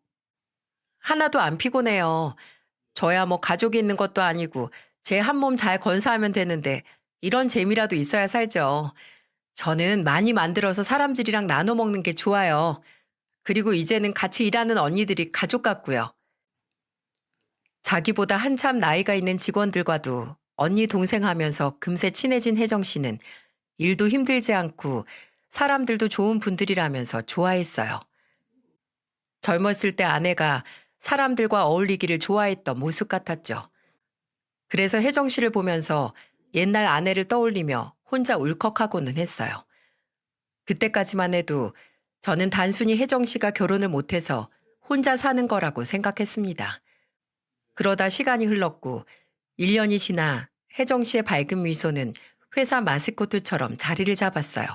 하나도 안 피곤해요. 저야 뭐 가족이 있는 것도 아니고 제 한 몸 잘 건사하면 되는데 이런 재미라도 있어야 살죠. 저는 많이 만들어서 사람들이랑 나눠 먹는 게 좋아요. 그리고 이제는 같이 일하는 언니들이 가족 같고요. 자기보다 한참 나이가 있는 직원들과도 언니 동생 하면서 금세 친해진 혜정 씨는 일도 힘들지 않고 사람들도 좋은 분들이라면서 좋아했어요. 젊었을 때 아내가 사람들과 어울리기를 좋아했던 모습 같았죠. 그래서 혜정 씨를 보면서 옛날 아내를 떠올리며 혼자 울컥하고는 했어요. 그때까지만 해도 저는 단순히 혜정 씨가 결혼을 못해서 혼자 사는 거라고 생각했습니다. 그러다 시간이 흘렀고 1년이 지나 혜정 씨의 밝은 미소는 회사 마스코트처럼 자리를 잡았어요.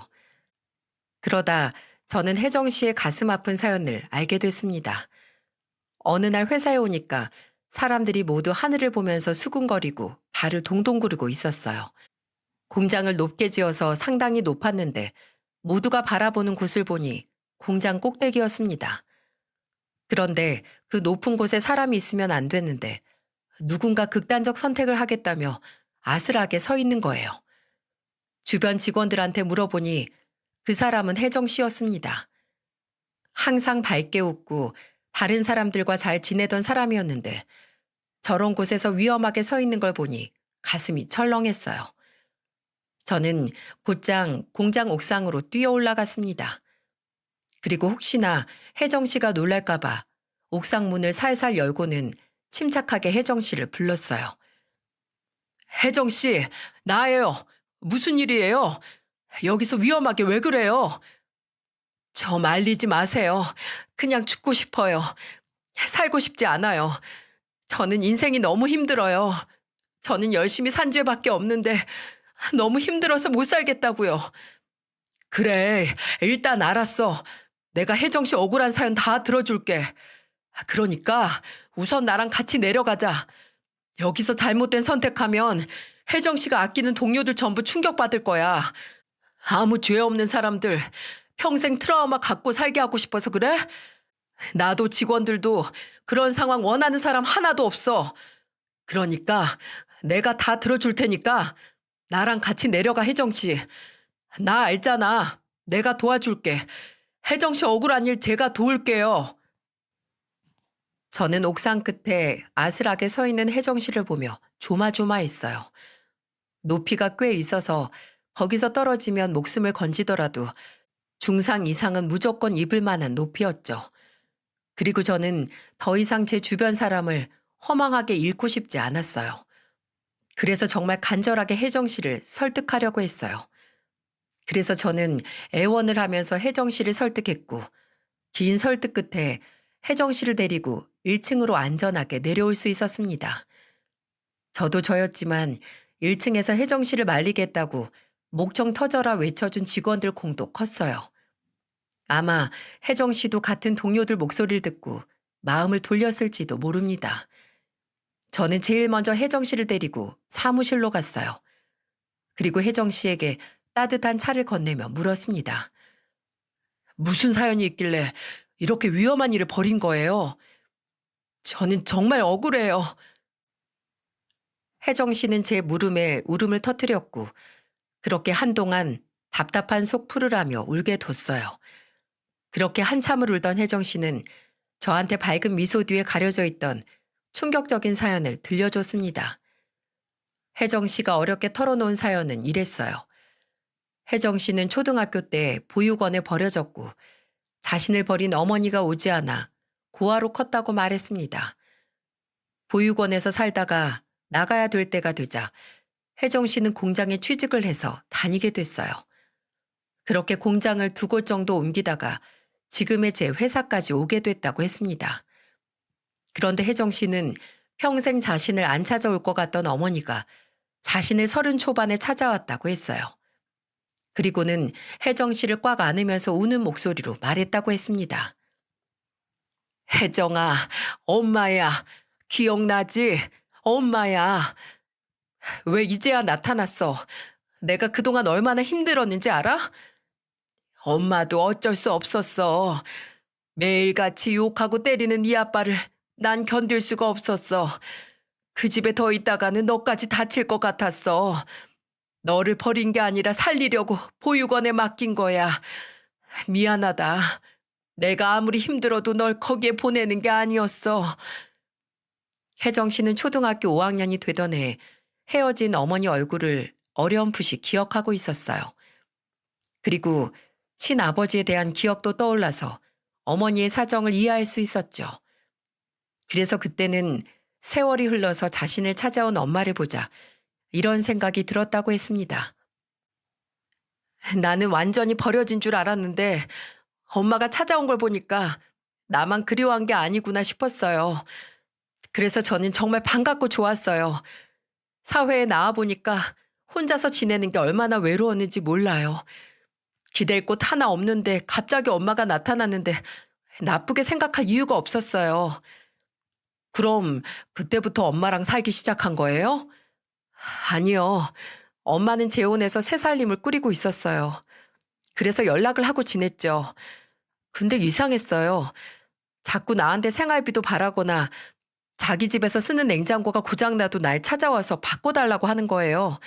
그러다 저는 혜정 씨의 가슴 아픈 사연을 알게 됐습니다. 어느 날 회사에 오니까 사람들이 모두 하늘을 보면서 수군거리고 발을 동동 구르고 있었어요. 공장을 높게 지어서 상당히 높았는데 모두가 바라보는 곳을 보니 공장 꼭대기였습니다. 그런데 그 높은 곳에 사람이 있으면 안 됐는데 누군가 극단적 선택을 하겠다며 아슬하게 서 있는 거예요. 주변 직원들한테 물어보니 그 사람은 혜정 씨였습니다. 항상 밝게 웃고 다른 사람들과 잘 지내던 사람이었는데 저런 곳에서 위험하게 서 있는 걸 보니 가슴이 철렁했어요. 저는 곧장 공장 옥상으로 뛰어 올라갔습니다. 그리고 혹시나 혜정 씨가 놀랄까봐 옥상 문을 살살 열고는 침착하게 혜정 씨를 불렀어요. 혜정 씨, 나예요. 무슨 일이에요? 여기서 위험하게 왜 그래요? 저 말리지 마세요. 그냥 죽고 싶어요. 살고 싶지 않아요. 저는 인생이 너무 힘들어요. 저는 열심히 산 죄밖에 없는데 너무 힘들어서 못 살겠다고요. 그래, 일단 알았어. 내가 혜정 씨 억울한 사연 다 들어줄게. 그러니까 우선 나랑 같이 내려가자. 여기서 잘못된 선택하면 혜정 씨가 아끼는 동료들 전부 충격받을 거야. 아무 죄 없는 사람들 평생 트라우마 갖고 살게 하고 싶어서 그래? 나도 직원들도 그런 상황 원하는 사람 하나도 없어. 그러니까 내가 다 들어줄 테니까 나랑 같이 내려가, 혜정 씨. 나 알잖아. 내가 도와줄게. 혜정 씨 억울한 일 제가 도울게요. 저는 옥상 끝에 아슬하게 서 있는 혜정 씨를 보며 조마조마했어요. 높이가 꽤 있어서 거기서 떨어지면 목숨을 건지더라도 중상 이상은 무조건 입을 만한 높이였죠. 그리고 저는 더 이상 제 주변 사람을 허망하게 잃고 싶지 않았어요. 그래서 정말 간절하게 혜정 씨를 설득하려고 했어요. 그래서 저는 애원을 하면서 혜정 씨를 설득했고 긴 설득 끝에 혜정 씨를 데리고 1층으로 안전하게 내려올 수 있었습니다. 저도 저였지만 1층에서 혜정 씨를 말리겠다고 목청 터져라 외쳐준 직원들 공도 컸어요. 아마 혜정 씨도 같은 동료들 목소리를 듣고 마음을 돌렸을지도 모릅니다. 저는 제일 먼저 혜정 씨를 데리고 사무실로 갔어요. 그리고 혜정 씨에게 따뜻한 차를 건네며 물었습니다. 무슨 사연이 있길래 이렇게 위험한 일을 벌인 거예요? 저는 정말 억울해요. 혜정 씨는 제 물음에 울음을 터뜨렸고 그렇게 한동안 답답한 속 풀으라며 울게 뒀어요. 그렇게 한참을 울던 혜정 씨는 저한테 밝은 미소 뒤에 가려져 있던 충격적인 사연을 들려줬습니다. 혜정 씨가 어렵게 털어놓은 사연은 이랬어요. 혜정 씨는 초등학교 때 보육원에 버려졌고 자신을 버린 어머니가 오지 않아 고아로 컸다고 말했습니다. 보육원에서 살다가 나가야 될 때가 되자 혜정 씨는 공장에 취직을 해서 다니게 됐어요. 그렇게 공장을 2곳 정도 옮기다가 지금의 제 회사까지 오게 됐다고 했습니다. 그런데 혜정 씨는 평생 자신을 안 찾아올 것 같던 어머니가 자신을 30 초반에 찾아왔다고 했어요. 그리고는 혜정 씨를 꽉 안으면서 우는 목소리로 말했다고 했습니다. 혜정아, 엄마야, 기억나지? 엄마야. 왜 이제야 나타났어? 내가 그동안 얼마나 힘들었는지 알아? 엄마도 어쩔 수 없었어. 매일같이 욕하고 때리는 네 아빠를 난 견딜 수가 없었어. 그 집에 더 있다가는 너까지 다칠 것 같았어. 너를 버린 게 아니라 살리려고 보육원에 맡긴 거야. 미안하다. 내가 아무리 힘들어도 널 거기에 보내는 게 아니었어. 혜정 씨는 초등학교 5학년이 되던 해 헤어진 어머니 얼굴을 어렴풋이 기억하고 있었어요. 그리고 친아버지에 대한 기억도 떠올라서 어머니의 사정을 이해할 수 있었죠. 그래서 그때는 세월이 흘러서 자신을 찾아온 엄마를 보자 이런 생각이 들었다고 했습니다. 나는 완전히 버려진 줄 알았는데 엄마가 찾아온 걸 보니까 나만 그리워한 게 아니구나 싶었어요. 그래서 저는 정말 반갑고 좋았어요. 사회에 나와보니까 혼자서 지내는 게 얼마나 외로웠는지 몰라요. 기댈 곳 하나 없는데 갑자기 엄마가 나타났는데 나쁘게 생각할 이유가 없었어요. 그럼 그때부터 엄마랑 살기 시작한 거예요? 아니요. 엄마는 재혼해서 새 살림을 꾸리고 있었어요. 그래서 연락을 하고 지냈죠. 근데 이상했어요. 자꾸 나한테 생활비도 바라거나 자기 집에서 쓰는 냉장고가 고장나도 날 찾아와서 바꿔달라고 하는 거예요.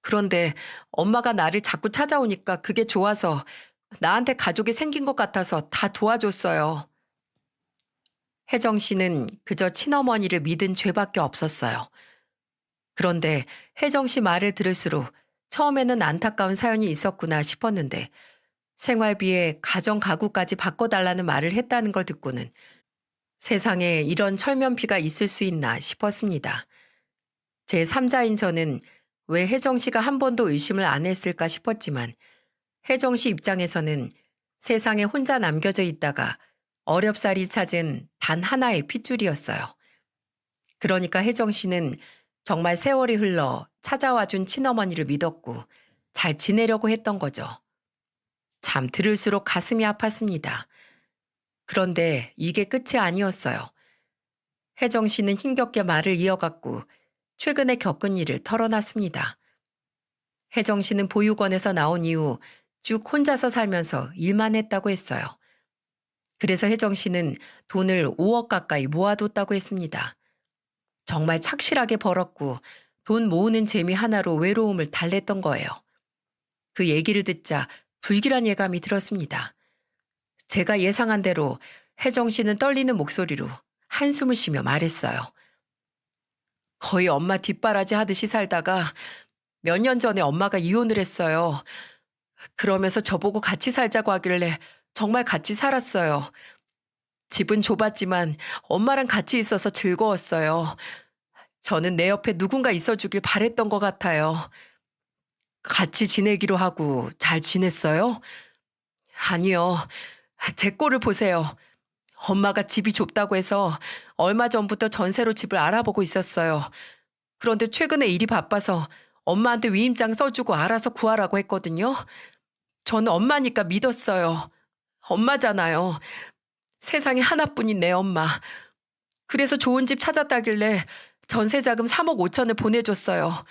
그런데 엄마가 나를 자꾸 찾아오니까 그게 좋아서 나한테 가족이 생긴 것 같아서 다 도와줬어요. 혜정 씨는 그저 친어머니를 믿은 죄밖에 없었어요. 그런데 혜정 씨 말을 들을수록 처음에는 안타까운 사연이 있었구나 싶었는데 생활비에 가정 가구까지 바꿔달라는 말을 했다는 걸 듣고는 세상에 이런 철면피가 있을 수 있나 싶었습니다. 제 3자인 저는 왜 혜정 씨가 한 번도 의심을 안 했을까 싶었지만 혜정 씨 입장에서는 세상에 혼자 남겨져 있다가 어렵사리 찾은 단 하나의 핏줄이었어요. 그러니까 혜정 씨는 정말 세월이 흘러 찾아와 준 친어머니를 믿었고 잘 지내려고 했던 거죠. 참 들을수록 가슴이 아팠습니다. 그런데 이게 끝이 아니었어요. 혜정 씨는 힘겹게 말을 이어갔고 최근에 겪은 일을 털어놨습니다. 혜정 씨는 보육원에서 나온 이후 쭉 혼자서 살면서 일만 했다고 했어요. 그래서 혜정 씨는 돈을 5억 가까이 모아뒀다고 했습니다. 정말 착실하게 벌었고 돈 모으는 재미 하나로 외로움을 달랬던 거예요. 그 얘기를 듣자 불길한 예감이 들었습니다. 제가 예상한 대로 혜정 씨는 떨리는 목소리로 한숨을 쉬며 말했어요. 거의 엄마 뒷바라지 하듯이 살다가 몇 년 전에 엄마가 이혼을 했어요. 그러면서 저보고 같이 살자고 하길래 정말 같이 살았어요. 집은 좁았지만 엄마랑 같이 있어서 즐거웠어요. 저는 내 옆에 누군가 있어주길 바랬던 것 같아요. 같이 지내기로 하고 잘 지냈어요? 아니요. 제 꼴을 보세요. 엄마가 집이 좁다고 해서 얼마 전부터 전세로 집을 알아보고 있었어요. 그런데 최근에 일이 바빠서 엄마한테 위임장 써주고 알아서 구하라고 했거든요. 저는 엄마니까 믿었어요. 엄마잖아요. 세상에 하나뿐인 내 엄마. 그래서 좋은 집 찾았다길래 전세자금 3억 5천을 보내줬어요.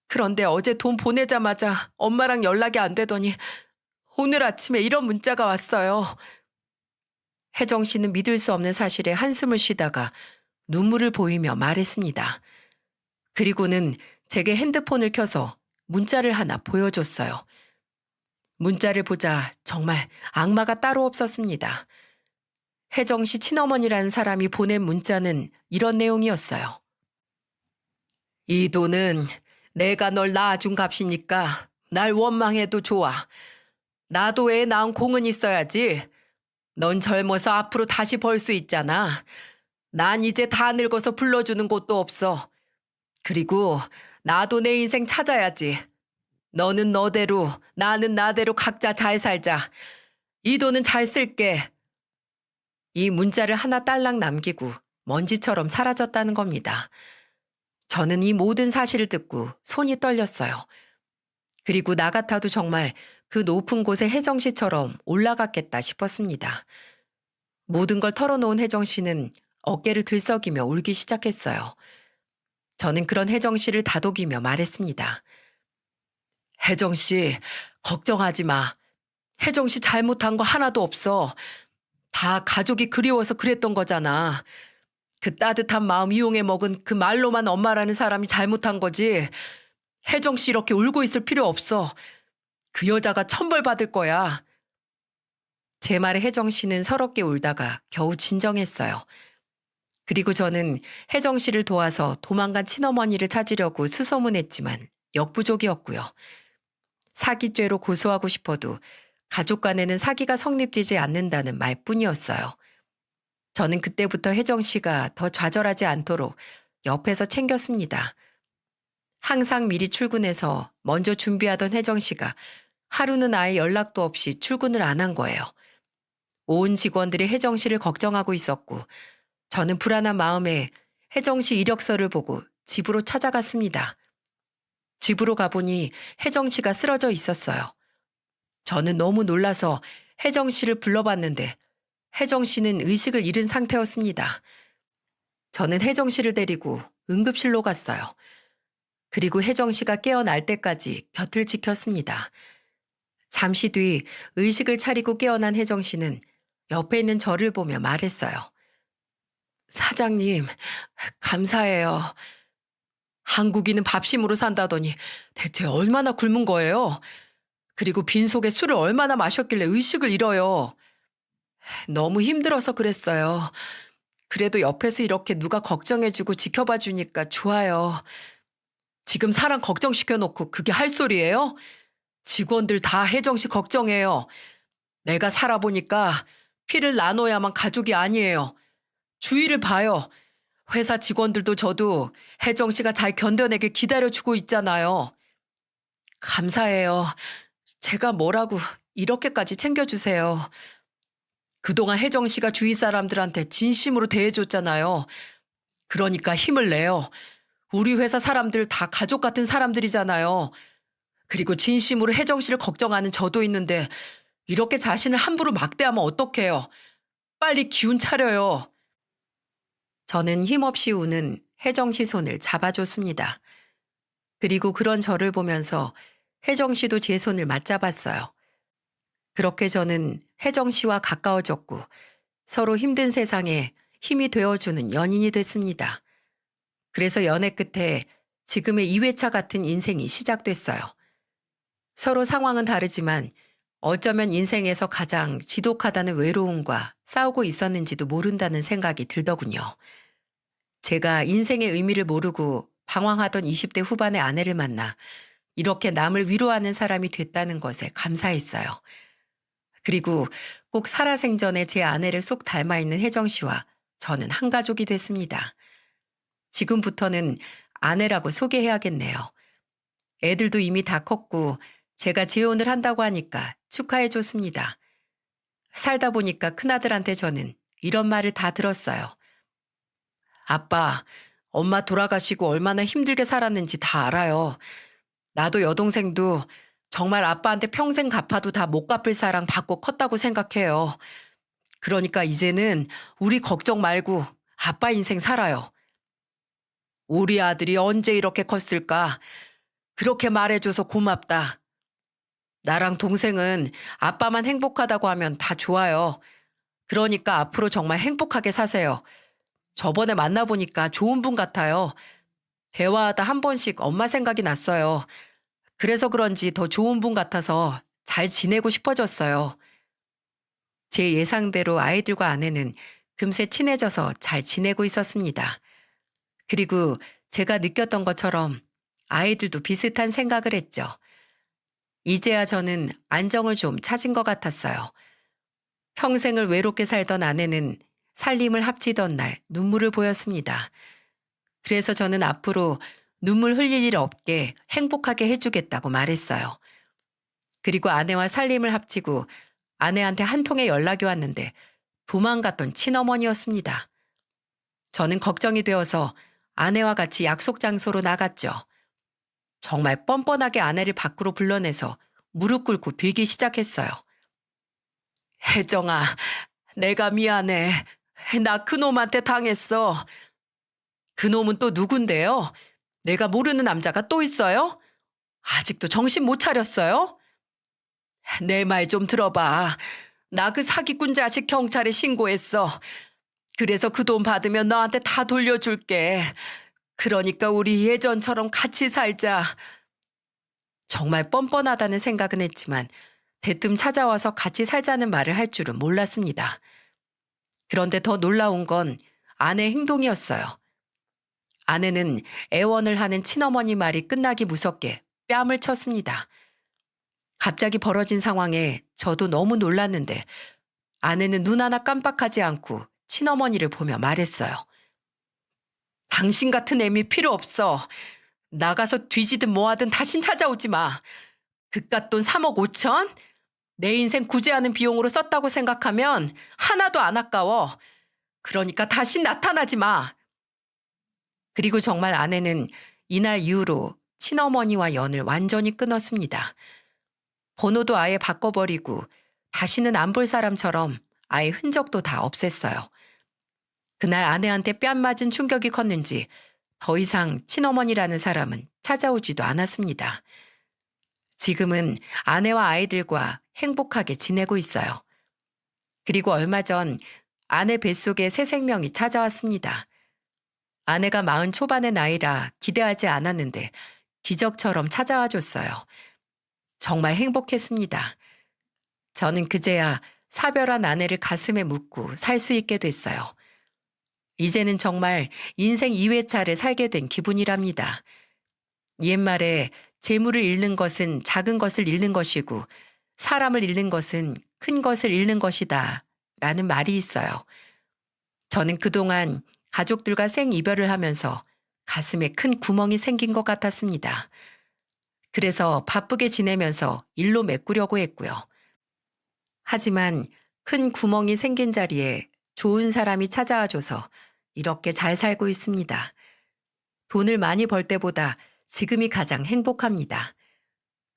그런데 어제 돈 보내자마자 엄마랑 연락이 안 되더니 오늘 아침에 이런 문자가 왔어요. 혜정 씨는 믿을 수 없는 사실에 한숨을 쉬다가 눈물을 보이며 말했습니다. 그리고는 제게 핸드폰을 켜서 문자를 하나 보여줬어요. 문자를 보자 정말 악마가 따로 없었습니다. 혜정 씨 친어머니라는 사람이 보낸 문자는 이런 내용이었어요. 이 돈은 내가 널 낳아준 값이니까 날 원망해도 좋아. 나도 애 낳은 공은 있어야지. 넌 젊어서 앞으로 다시 벌 수 있잖아. 난 이제 다 늙어서 불러주는 곳도 없어. 그리고 나도 내 인생 찾아야지. 너는 너대로, 나는 나대로 각자 잘 살자. 이 돈은 잘 쓸게. 이 문자를 하나 딸랑 남기고 먼지처럼 사라졌다는 겁니다. 저는 이 모든 사실을 듣고 손이 떨렸어요. 그리고 나 같아도 정말 그 높은 곳에 혜정 씨처럼 올라갔겠다 싶었습니다. 모든 걸 털어놓은 혜정 씨는 어깨를 들썩이며 울기 시작했어요. 저는 그런 혜정 씨를 다독이며 말했습니다. 혜정 씨, 걱정하지 마. 혜정 씨 잘못한 거 하나도 없어. 다 가족이 그리워서 그랬던 거잖아. 그 따뜻한 마음 이용해 먹은 그 말로만 엄마라는 사람이 잘못한 거지. 혜정 씨 이렇게 울고 있을 필요 없어. 그 여자가 천벌받을 거야. 제 말에 혜정 씨는 서럽게 울다가 겨우 진정했어요. 그리고 저는 혜정 씨를 도와서 도망간 친어머니를 찾으려고 수소문했지만 역부족이었고요. 사기죄로 고소하고 싶어도 가족 간에는 사기가 성립되지 않는다는 말뿐이었어요. 저는 그때부터 혜정 씨가 더 좌절하지 않도록 옆에서 챙겼습니다. 항상 미리 출근해서 먼저 준비하던 혜정 씨가 하루는 아예 연락도 없이 출근을 안 한 거예요. 온 직원들이 혜정 씨를 걱정하고 있었고 저는 불안한 마음에 혜정 씨 이력서를 보고 집으로 찾아갔습니다. 집으로 가보니 혜정 씨가 쓰러져 있었어요. 저는 너무 놀라서 혜정 씨를 불러봤는데 혜정 씨는 의식을 잃은 상태였습니다. 저는 혜정 씨를 데리고 응급실로 갔어요. 그리고 혜정 씨가 깨어날 때까지 곁을 지켰습니다. 잠시 뒤 의식을 차리고 깨어난 혜정 씨는 옆에 있는 저를 보며 말했어요. 사장님, 감사해요. 한국인은 밥심으로 산다더니 대체 얼마나 굶은 거예요? 그리고 빈속에 술을 얼마나 마셨길래 의식을 잃어요. 너무 힘들어서 그랬어요. 그래도 옆에서 이렇게 누가 걱정해주고 지켜봐 주니까 좋아요. 지금 사람 걱정시켜놓고 그게 할 소리예요? 직원들 다 혜정 씨 걱정해요. 내가 살아보니까 피를 나눠야만 가족이 아니에요. 주위를 봐요. 회사 직원들도 저도 혜정 씨가 잘 견뎌내길 기다려주고 있잖아요. 감사해요. 제가 뭐라고 이렇게까지 챙겨주세요. 그동안 혜정 씨가 주위 사람들한테 진심으로 대해줬잖아요. 그러니까 힘을 내요. 우리 회사 사람들 다 가족 같은 사람들이잖아요. 그리고 진심으로 혜정 씨를 걱정하는 저도 있는데 이렇게 자신을 함부로 막대하면 어떡해요. 빨리 기운 차려요. 저는 힘없이 우는 혜정 씨 손을 잡아줬습니다. 그리고 그런 저를 보면서 혜정 씨도 제 손을 맞잡았어요. 그렇게 저는 혜정 씨와 가까워졌고 서로 힘든 세상에 힘이 되어주는 연인이 됐습니다. 그래서 연애 끝에 지금의 2회차 같은 인생이 시작됐어요. 서로 상황은 다르지만 어쩌면 인생에서 가장 지독하다는 외로움과 싸우고 있었는지도 모른다는 생각이 들더군요. 제가 인생의 의미를 모르고 방황하던 20대 후반의 아내를 만나 이렇게 남을 위로하는 사람이 됐다는 것에 감사했어요. 그리고 꼭 살아생전에 제 아내를 쏙 닮아 있는 혜정 씨와 저는 한 가족이 됐습니다. 지금부터는 아내라고 소개해야겠네요. 애들도 이미 다 컸고 제가 재혼을 한다고 하니까 축하해 줬습니다. 살다 보니까 큰아들한테 저는 이런 말을 다 들었어요. 아빠, 엄마 돌아가시고 얼마나 힘들게 살았는지 다 알아요. 나도 여동생도 정말 아빠한테 평생 갚아도 다 못 갚을 사랑 받고 컸다고 생각해요. 그러니까 이제는 우리 걱정 말고 아빠 인생 살아요. 우리 아들이 언제 이렇게 컸을까? 그렇게 말해줘서 고맙다. 나랑 동생은 아빠만 행복하다고 하면 다 좋아요. 그러니까 앞으로 정말 행복하게 사세요. 저번에 만나보니까 좋은 분 같아요. 대화하다 한 번씩 엄마 생각이 났어요. 그래서 그런지 더 좋은 분 같아서 잘 지내고 싶어졌어요. 제 예상대로 아이들과 아내는 금세 친해져서 잘 지내고 있었습니다. 그리고 제가 느꼈던 것처럼 아이들도 비슷한 생각을 했죠. 이제야 저는 안정을 좀 찾은 것 같았어요. 평생을 외롭게 살던 아내는 살림을 합치던 날 눈물을 보였습니다. 그래서 저는 앞으로 눈물 흘릴 일 없게 행복하게 해주겠다고 말했어요. 그리고 아내와 살림을 합치고 아내한테 한 통의 연락이 왔는데 도망갔던 친어머니였습니다. 저는 걱정이 되어서 아내와 같이 약속 장소로 나갔죠. 정말 뻔뻔하게 아내를 밖으로 불러내서 무릎 꿇고 빌기 시작했어요. 혜정아, 내가 미안해. 나 그놈한테 당했어. 그놈은 또 누군데요? 내가 모르는 남자가 또 있어요? 아직도 정신 못 차렸어요? 내 말 좀 들어봐. 나 그 사기꾼 자식 경찰에 신고했어. 그래서 그 돈 받으면 너한테 다 돌려줄게. 그러니까 우리 예전처럼 같이 살자. 정말 뻔뻔하다는 생각은 했지만 대뜸 찾아와서 같이 살자는 말을 할 줄은 몰랐습니다. 그런데 더 놀라운 건 아내의 행동이었어요. 아내는 애원을 하는 친어머니 말이 끝나기 무섭게 뺨을 쳤습니다. 갑자기 벌어진 상황에 저도 너무 놀랐는데 아내는 눈 하나 깜빡하지 않고 친어머니를 보며 말했어요. 당신 같은 애미 필요 없어. 나가서 뒤지든 뭐하든 다신 찾아오지 마. 그깟 돈 3억 5천? 내 인생 구제하는 비용으로 썼다고 생각하면 하나도 안 아까워. 그러니까 다신 나타나지 마. 그리고 정말 아내는 이날 이후로 친어머니와 연을 완전히 끊었습니다. 번호도 아예 바꿔버리고 다시는 안 볼 사람처럼 아예 흔적도 다 없앴어요. 그날 아내한테 뺨 맞은 충격이 컸는지 더 이상 친어머니라는 사람은 찾아오지도 않았습니다. 지금은 아내와 아이들과 행복하게 지내고 있어요. 그리고 얼마 전 아내 뱃속에 새 생명이 찾아왔습니다. 아내가 40 초반의 나이라 기대하지 않았는데 기적처럼 찾아와 줬어요. 정말 행복했습니다. 저는 그제야 사별한 아내를 가슴에 묻고 살 수 있게 됐어요. 이제는 정말 인생 2회차를 살게 된 기분이랍니다. 옛말에 재물을 잃는 것은 작은 것을 잃는 것이고 사람을 잃는 것은 큰 것을 잃는 것이다 라는 말이 있어요. 저는 그동안 가족들과 생이별을 하면서 가슴에 큰 구멍이 생긴 것 같았습니다. 그래서 바쁘게 지내면서 일로 메꾸려고 했고요. 하지만 큰 구멍이 생긴 자리에 좋은 사람이 찾아와줘서 이렇게 잘 살고 있습니다. 돈을 많이 벌 때보다 지금이 가장 행복합니다.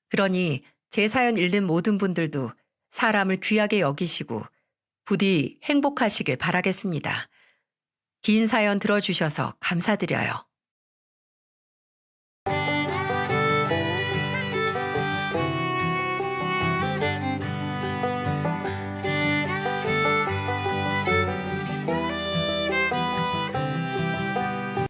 그러니 제 사연 읽는 모든 분들도 사람을 귀하게 여기시고 부디 행복하시길 바라겠습니다. 긴 사연 들어주셔서 감사드려요.